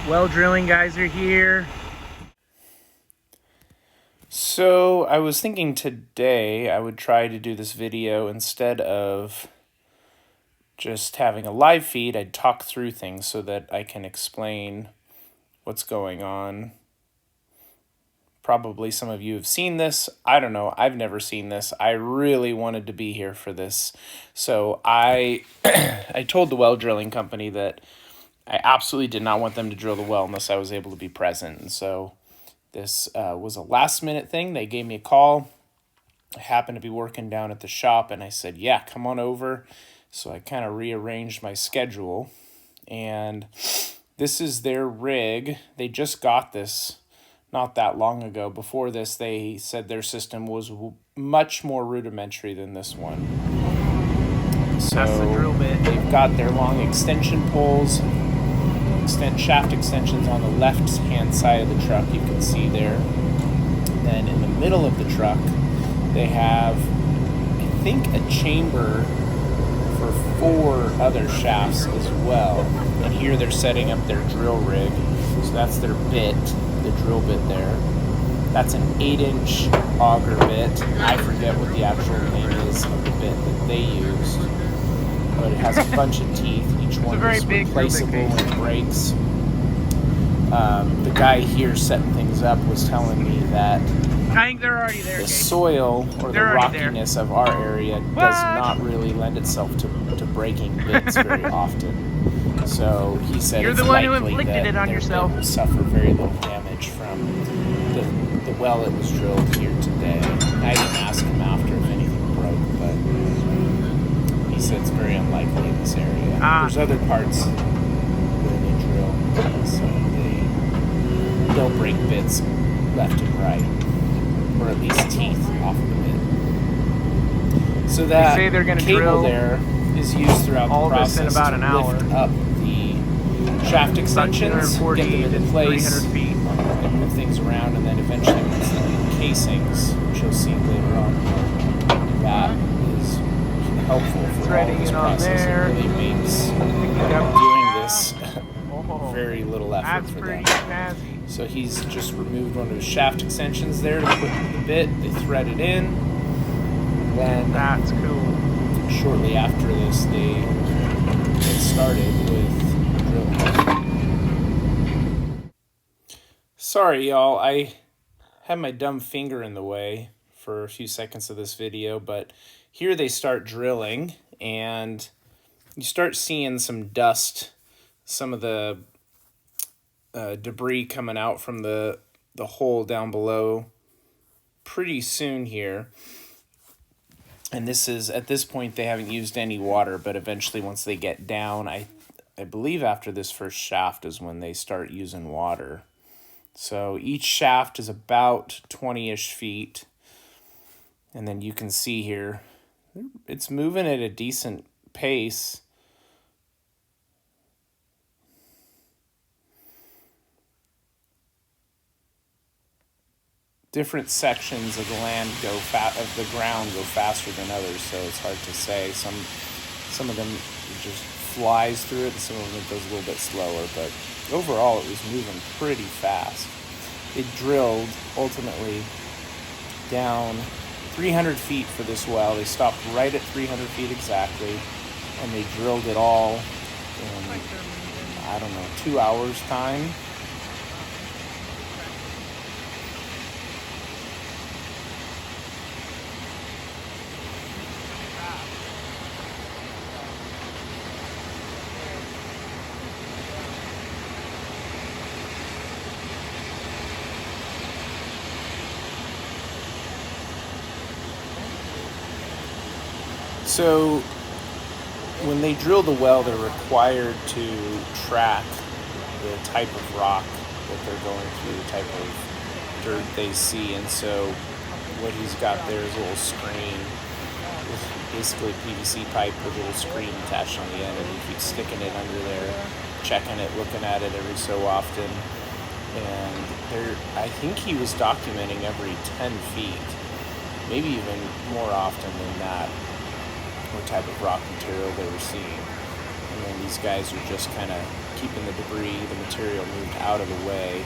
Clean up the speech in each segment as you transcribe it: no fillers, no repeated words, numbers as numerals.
Well drilling guys are here. So I was thinking today I would try to do this video instead of just having a live feed. I'd talk through things so that I can explain what's going on. Probably some of you have seen this. I don't know. I've never seen this. I really wanted to be here for this. So I told the well drilling company that I absolutely did not want them to drill the well unless I was able to be present. And so this was a last minute thing. They gave me a call. I happened to be working down at the shop and I said, yeah, come on over. So I kind of rearranged my schedule. And this is their rig. They just got this not that long ago. Before this, they said their system was much more rudimentary than this one. So that's the drill bit. They've got their long extension poles, shaft extensions on the left-hand side of the truck, you can see there. Then in the middle of the truck, they have, I think, a chamber for 4 other shafts as well. And here they're setting up their drill rig. So that's their bit, the drill bit there. That's an 8-inch auger bit. I forget what the actual name is of the bit that they used, but it has a bunch of teeth. Each one is replaceable when it breaks. The guy here setting things up was telling me that I think they're already there. The soil or the rockiness of our area does not really lend itself to breaking bits very often. So he said You're it's the one who likely inflicted that it on yourself. They will suffer very little damage from the well that was drilled here today. I didn't ask him after if anything broke, but he said it's very unlikely in this area. There's other parts where they drill, so they'll break bits left and right, or at least teeth off of it. So that cable there is used throughout the process to lift up the shaft extensions, get them into place, and move things around, and then eventually once the casings, which you'll see later on, that is helpful for all of this process. It really makes doing this very little effort for them. So he's just removed one of his shaft extensions there to put the bit. They thread it in. Then that's cool. Shortly after this, they get started with drilling. Sorry, y'all. I had my dumb finger in the way for a few seconds of this video, but here they start drilling, and you start seeing some dust, some of the debris coming out from the hole down below pretty soon here. And this is, at this point, they haven't used any water, but eventually once they get down, I believe after this first shaft is when they start using water. So each shaft is about 20-ish feet. And then you can see here, it's moving at a decent pace. Different sections of the land of the ground go faster than others, so it's hard to say. Some of them just flies through it, and some of them goes a little bit slower. But overall, it was moving pretty fast. It drilled ultimately down 300 feet for this well. They stopped right at 300 feet exactly, and they drilled it all in, I don't know, 2 hours time. So when they drill the well, they're required to track the type of rock that they're going through, the type of dirt they see. And so what he's got there is a little screen with basically a PVC pipe with a little screen attached on the end, and he keeps sticking it under there, checking it, looking at it every so often. And I think he was documenting every 10 feet, maybe even more often than that, what type of rock material they were seeing. And then these guys are just kind of keeping the debris, the material moved out of the way.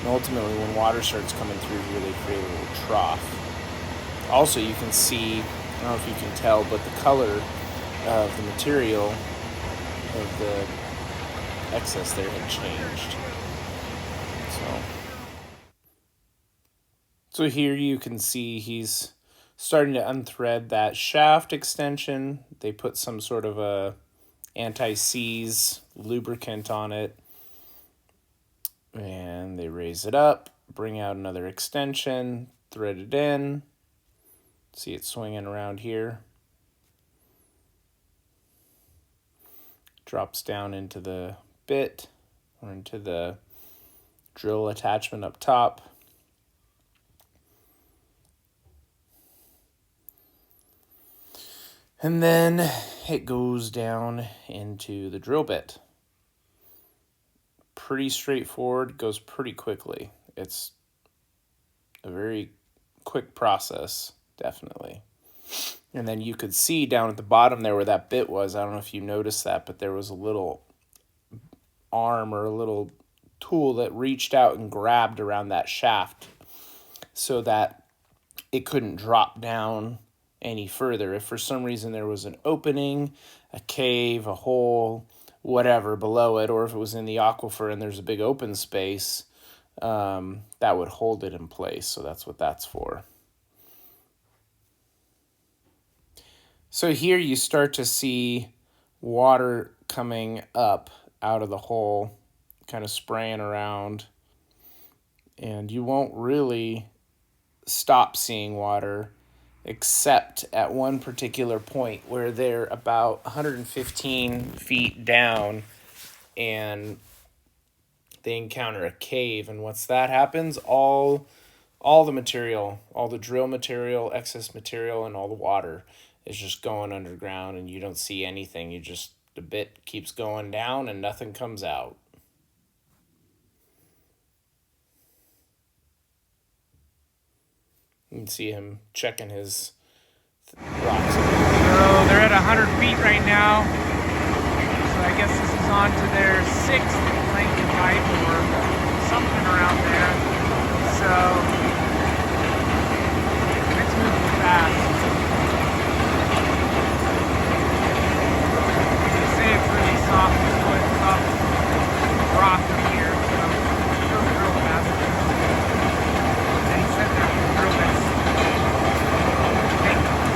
And ultimately, when water starts coming through here, they create a little trough. Also, you can see, I don't know if you can tell, but the color of the material of the excess there had changed. So here you can see he's starting to unthread that shaft extension. They put some sort of a anti-seize lubricant on it. And they raise it up, bring out another extension, thread it in. See it swinging around here. Drops down into the bit or into the drill attachment up top. And then it goes down into the drill bit. Pretty straightforward, goes pretty quickly. It's a very quick process, definitely. And then you could see down at the bottom there where that bit was, I don't know if you noticed that, but there was a little arm or a little tool that reached out and grabbed around that shaft so that it couldn't drop down any further. If for some reason there was an opening, a cave, a hole, whatever below it, or if it was in the aquifer and there's a big open space, that would hold it in place. So that's what that's for. So here you start to see water coming up out of the hole, kind of spraying around, and you won't really stop seeing water except at one particular point where they're about 115 feet down and they encounter a cave. And once that happens, all the material, all the drill material, excess material, and all the water is just going underground, and you don't see anything. The bit keeps going down and nothing comes out. You can see him checking his rocks. So they're at 100 feet right now. So I guess this is on to their 6th length of pipe or something around there. So it's moving fast. They say it's really soft rock up here, so it goes real fast. And he said there's drill bits.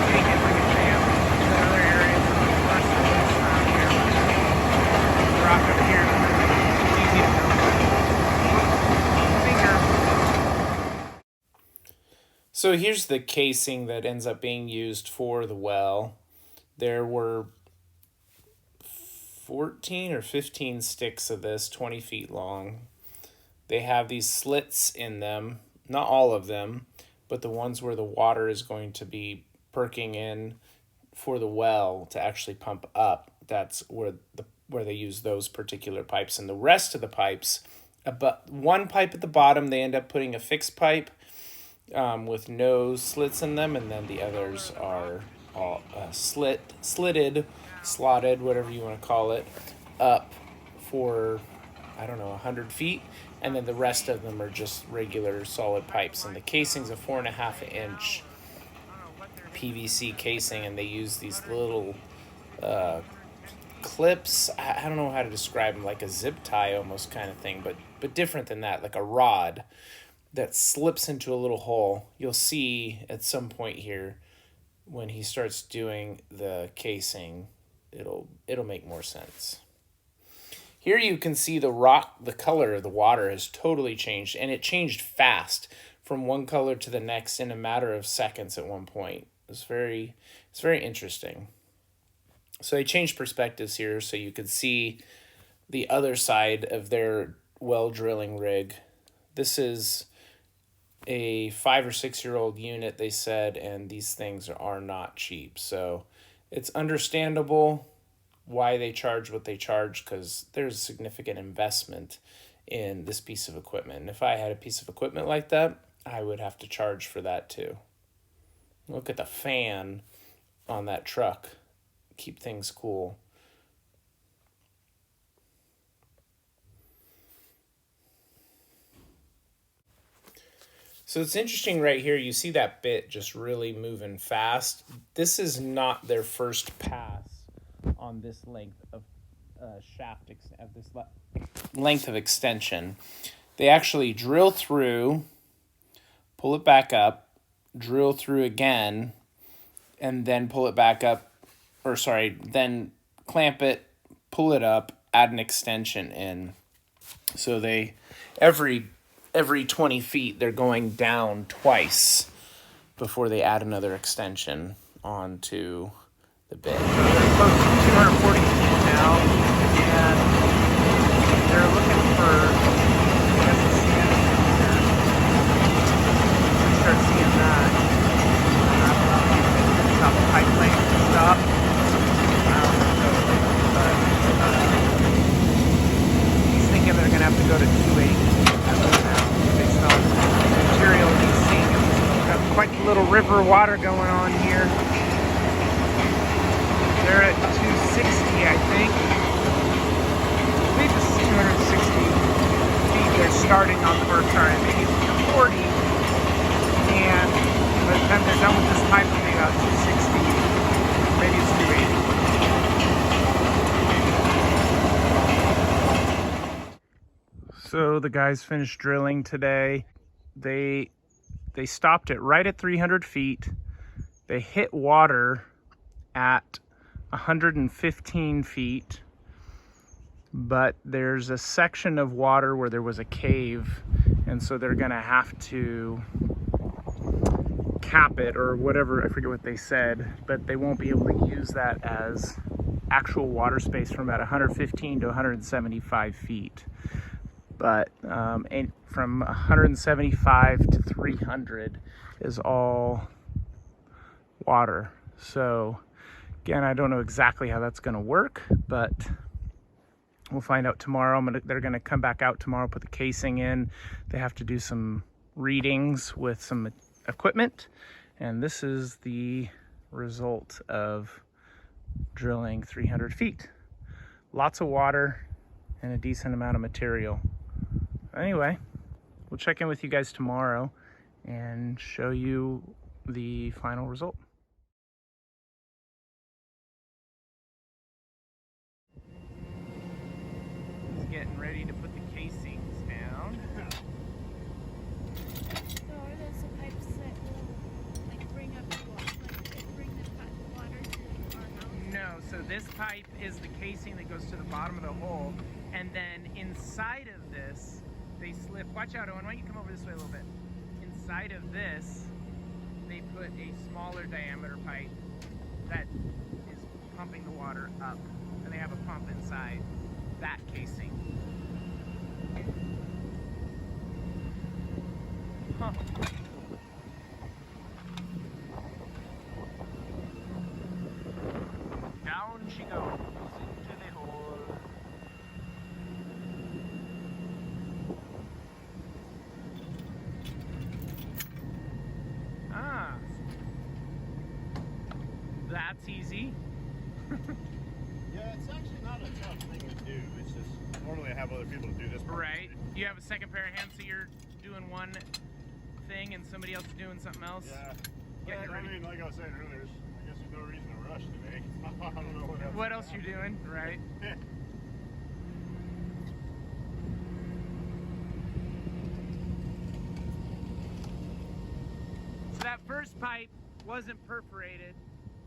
Take it like a jam. There's other areas of the rest of this around here. The rock up here, it's easy to know. Finger. So here's the casing that ends up being used for the well. There were 14 or 15 sticks of this, 20 feet long. They have these slits in them, not all of them, but the ones where the water is going to be perking in for the well to actually pump up. That's where they use those particular pipes. And the rest of the pipes, about one pipe at the bottom, they end up putting a fixed pipe with no slits in them, and then the others are all slotted, whatever you want to call it, up for, 100 feet. And then the rest of them are just regular solid pipes. And the casing's a 4.5-inch PVC casing, and they use these little clips. I don't know how to describe them, like a zip tie almost kind of thing, but different than that, like a rod that slips into a little hole. You'll see at some point here when he starts doing the casing, it'll make more sense. Here you can see the color of the water has totally changed, and it changed fast from one color to the next in a matter of seconds at one point. It's very interesting. So I changed perspectives here so you could see the other side of their well drilling rig. This is a 5 or 6 year old unit, they said, and these things are not cheap. So it's understandable why they charge what they charge, because there's a significant investment in this piece of equipment. And if I had a piece of equipment like that, I would have to charge for that too. Look at the fan on that truck. Keep things cool. So it's interesting right here. You see that bit just really moving fast. This is not their first pass on this length of length of extension. They actually drill through, pull it back up, drill through again, and then pull it back up, then clamp it, pull it up, add an extension in. So they every 20 feet they're going down twice before they add another extension onto the bit. So they're close to 240 feet now, and they're looking for, I guess, the sand here. We start seeing that. I don't know if you think about the pipe length and stuff. I don't know totally, but he's thinking they're going to have to go to 280 based on the material he's seeing. Got quite a little river water going on here. They're at 260, I think. I believe this is 260 feet. They're starting on, or sorry, maybe 240. And by the time they're done with this pipe, it'll be about 260. Maybe it's 280. So the guys finished drilling today. They stopped it right at 300 feet. They hit water at 115 feet, but there's a section of water where there was a cave, and so they're gonna have to cap it or whatever. I forget what they said, but they won't be able to use that as actual water space from about 115 to 175 feet. But from 175 to 300 is all water. So again, I don't know exactly how that's going to work, but we'll find out tomorrow. They're going to come back out tomorrow, put the casing in. They have to do some readings with some equipment, and this is the result of drilling 300 feet. Lots of water and a decent amount of material. Anyway, we'll check in with you guys tomorrow and show you the final result. He's getting ready to put the casings down. So are those the pipes that will like bring up the water, like bring the water to our house? No, so this pipe is the casing that goes to the bottom of the hole, and then inside of this, they slip. Watch out, Owen, why don't you come over this way a little bit? Inside of this, they put a smaller diameter pipe that is pumping the water up, and they have a pump inside that casing. Huh. Down she goes into the hole. Ah, that's easy. Yeah, it's actually not a tough thing to do. It's just normally I have other people do this. Right. You have a second pair of hands, so you're doing one thing and somebody else is doing something else. Yeah. Getting But, I ready. mean, like I was saying earlier, I guess there's no reason to rush today. I don't know what else. What else you're doing, right? So that first pipe wasn't perforated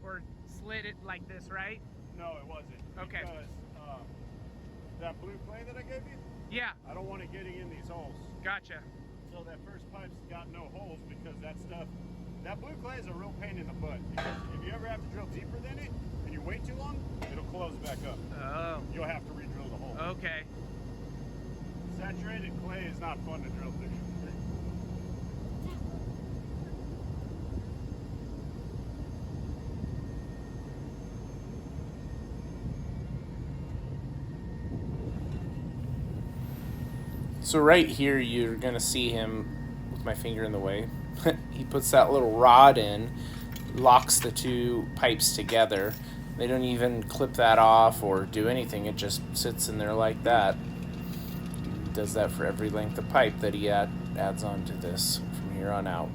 or slit it like this, right? No, it wasn't. Okay. Because that blue clay that I gave you, Yeah, I don't want it getting in these holes. gotcha. So that first pipe's got no holes because that stuff, that blue clay is a real pain in the butt. Because if you ever have to drill deeper than it and you wait too long, it'll close back up. Oh, You'll have to re-drill the hole. okay. Saturated clay is not fun to drill through. So right here, you're going to see him, with my finger in the way, he puts that little rod in, locks the two pipes together. They don't even clip that off or do anything. It just sits in there like that. He does that for every length of pipe that he adds onto this from here on out.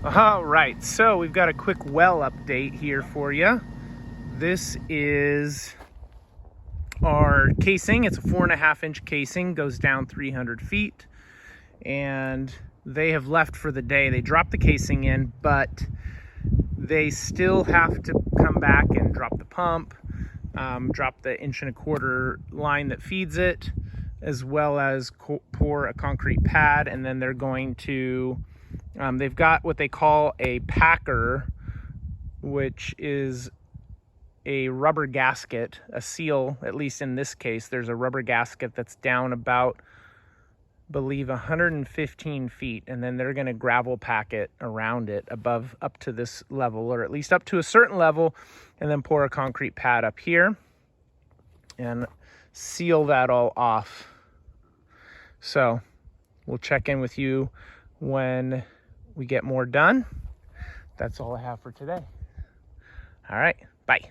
All right, so we've got a quick well update here for you. This is our casing. It's a 4.5-inch casing, goes down 300 feet, and they have left for the day. They dropped the casing in, but they still have to come back and drop the pump, drop the 1.25-inch line that feeds it, as well as pour a concrete pad, and then they're going to they've got what they call a packer, which is a rubber gasket, a seal. At least in this case, there's a rubber gasket that's down about, I believe, 115 feet, and then they're going to gravel pack it around it above, up to this level, or at least up to a certain level, and then pour a concrete pad up here and seal that all off. So we'll check in with you when we get more done. That's all I have for today. All right, bye.